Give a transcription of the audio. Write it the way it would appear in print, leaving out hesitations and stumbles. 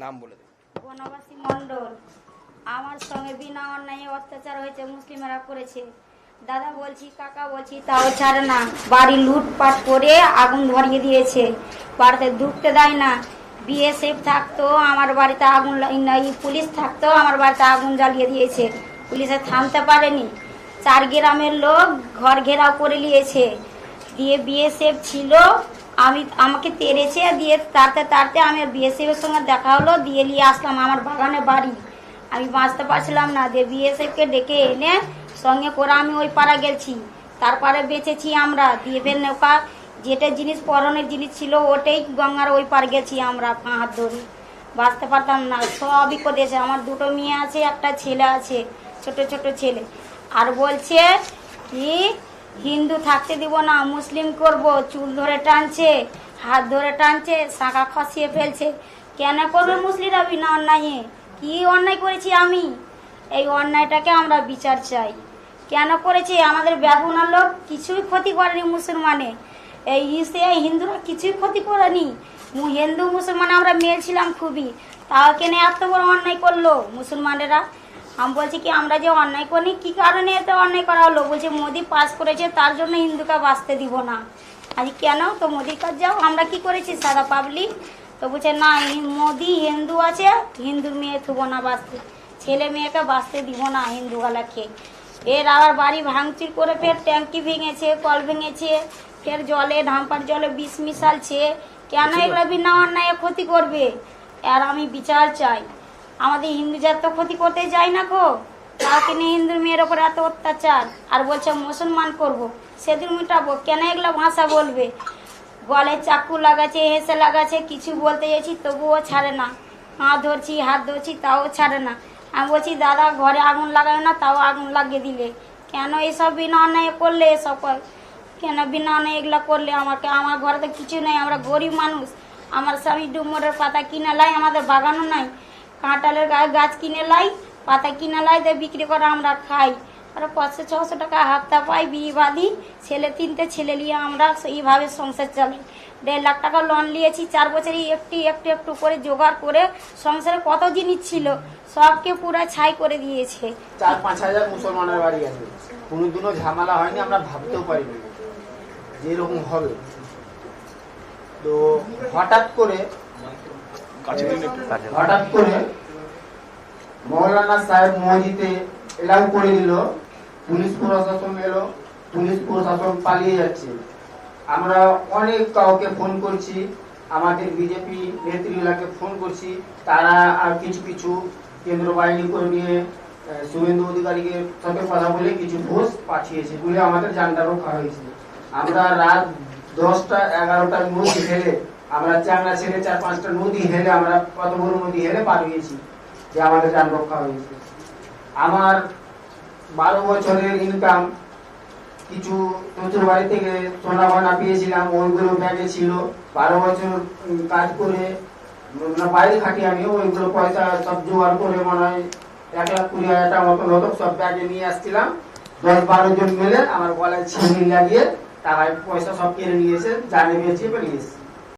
নাম বলে দিন। বনবাসী মণ্ডল। আমার সঙ্গে বিনা অন্যায় অত্যাচার হয়েছে, মুসলিমরা করেছে। দাদা বলছি, কাকা বলছি, তাও ছাড়ে না। বাড়ি লুটপাট করে আগুন ধরিয়ে দিয়েছে, বাড়িতে ঢুকতে দেয় না। বিএসএফ থাকতো আমার বাড়িতে আগুন, পুলিশ থাকতো আমার বাড়িতে আগুন জ্বালিয়ে দিয়েছে। পুলিশে থামতে পারেনি। 4 গ্রামের লোক ঘর ঘেরাও করে নিয়েছে। দিয়ে বিএসএফ ছিল, আমাকে তেড়েছে। দিয়ে তাড়তে আমি বিএসএফ এর সঙ্গে দেখা হলো, দিয়ে নিয়ে আসলাম আমার বাগানে বাড়ি। আমি বাঁচতে পারছিলাম না, দিয়ে বিএসএফকে ডেকে এনে সঙ্গে করে আমি ওই পাড়া গেছি। তারপরে বেঁচেছি আমরা। দিয়ে ফের নৌকা যেটা জিনিস পরনের জিনিস ছিল ওটাই গঙ্গার ওই পার গেছি আমরা, হাত ধরে। বাঁচতে পারতাম না, সবই করেছে। আমার 2টো মেয়ে আছে, একটা ছেলে আছে, ছোট ছোট ছেলে। আর বলছে কি হিন্দু থাকতে দিব না, মুসলিম করব। চুল ধরে টানছে, হাত ধরে টানছে, শাঁখা খসিয়ে ফেলছে। কেন করবে মুসলিমরা বিনা অন্যায়ে? কি অন্যায় করেছি আমি? এই অন্যায়টাকে আমরা বিচার চাই। কেন করেছে? আমাদের বেগুনার লোক কিছুই ক্ষতি করেনি মুসলমানে। এই হিন্দুরা কিছুই ক্ষতি করেনি। হিন্দু মুসলমান আমরা মিলছিলাম খুবই, তাও কেন এত বড় অন্যায় করলো মুসলমানেরা? আমি বলছি কি আমরা যে অন্যায় করিনি, কি কারণে এত অন্যায় করা হলো? বলছে মোদি পাস করেছে তার জন্য হিন্দুকে বাঁচতে দিব না। আজ কেন? তো মোদির কাছে যাও, আমরা কি করেছি সাদা পাবলিক? তো বলছে না, মোদি হিন্দু আছে, হিন্দুর মেয়ে থুব না বাঁচতে, ছেলে মেয়েকে বাঁচতে দিব না হিন্দুগুলাকে। এর আবার বাড়ি ভাঙচুর করে ফের ট্যাঙ্কি ভেঙেছে, কল ভেঙেছে, ফের জলে ধামপার জলে বিষ মিশালছে। কেন এগুলো বিনা অন্যায় ক্ষতি করবে? আর আমি বিচার চাই। আমাদের হিন্দু জাত তো ক্ষতি করতে যাই না গো, তাকে নিয়ে হিন্দুর মেয়ের ওপর এত অত্যাচার। আর বলছে মুসলমান করব, সেদিন মিটাবো। কেন এগুলো ভাষা বলবে? গলায় চাকু লাগাচ্ছে, হেসে লাগাচ্ছে, কিছু বলতে যাচ্ছি তবুও ছাড়ে না। হাত ধরছি তাও ছাড়ে না। আমি বলছি দাদা ঘরে আগুন লাগায় না, তাও আগুন লাগিয়ে দিলে। কেন এসব বিনা অন্যায় করলে? এসব কেন বিনা অন্যায় এগুলো করলে? আমার ঘরে তো কিছু নেই, আমরা গরিব মানুষ। আমার স্বামী ডুমরের পাতা কিনে লাই, আমাদের বাগানও নাই। কাঁঠালের গাছ কিনে লাই, পাতা কিনে লাই, দিয়ে বিক্রি করে আমরা খাই। আর 500-600 টাকা হাফতা পাই, বিয়ে বাদি। ছেলে 3টে ছেলে নিয়ে আমরা এইভাবে সংসার চালাই। 1.5 লাখ টাকা লোন নিয়েছি 4 বছরই। একটু করে জোগাড় করে সংসারে কত জিনিস ছিল সবকে পুরো ছাই করে দিয়েছে। 4-5 হাজার মুসলমানের বাড়ি আছে, কোনোদিনও ঝামেলা হয়নি, আমরা ভাবতেও পারিনি যে এরকম হবে। তো হঠাৎ করে মৌলানা সাহেব মসজিদে এলাউ করে দিল, পুলিশ প্রশাসন এলো, পুলিশ প্রশাসন পালিয়ে যাচ্ছে। আমরা অনেক কাউকে ফোন করছি, আমাদের বিজেপি নেত্রীগুলাকে ফোন করছি, তারা আর কিছু কেন্দ্র বাহিনী করে নিয়ে শুভেন্দু অধিকারীকে সাথে কথা বলে কিছু ফোর্স পাঠিয়েছে বলে আমাদের জানটা রক্ষা হয়েছে। আমরা রাত 10টা-11টার নদী হেলে, আমরা চাংলা ছেড়ে 4-5টা নদী হেলে, আমরা কত বড় নদী হেলে পার হয়েছি যে আমাদের যান রক্ষা হয়েছে। আমার 12 বছরের ইনকাম, কিছু শ্বশুর বাড়ি থেকে সোনা গয়না পেয়েছিলাম, ওইগুলো ব্যাগে ছিল। 12 বছর কাজ করে বাইরে খাটি আমি, ওইগুলো পয়সা সব জোগাড় করে মনে হয় 1,20,000 টাকা মতন হতো, সব ব্যাগে নিয়ে আসছিলাম। 10-12 জন মিলে আমার গলায় ছিঁড়ি লাগিয়ে টাকায় পয়সা সব কেড়ে নিয়েছে, জানে বেঁচে বেরিয়েছে।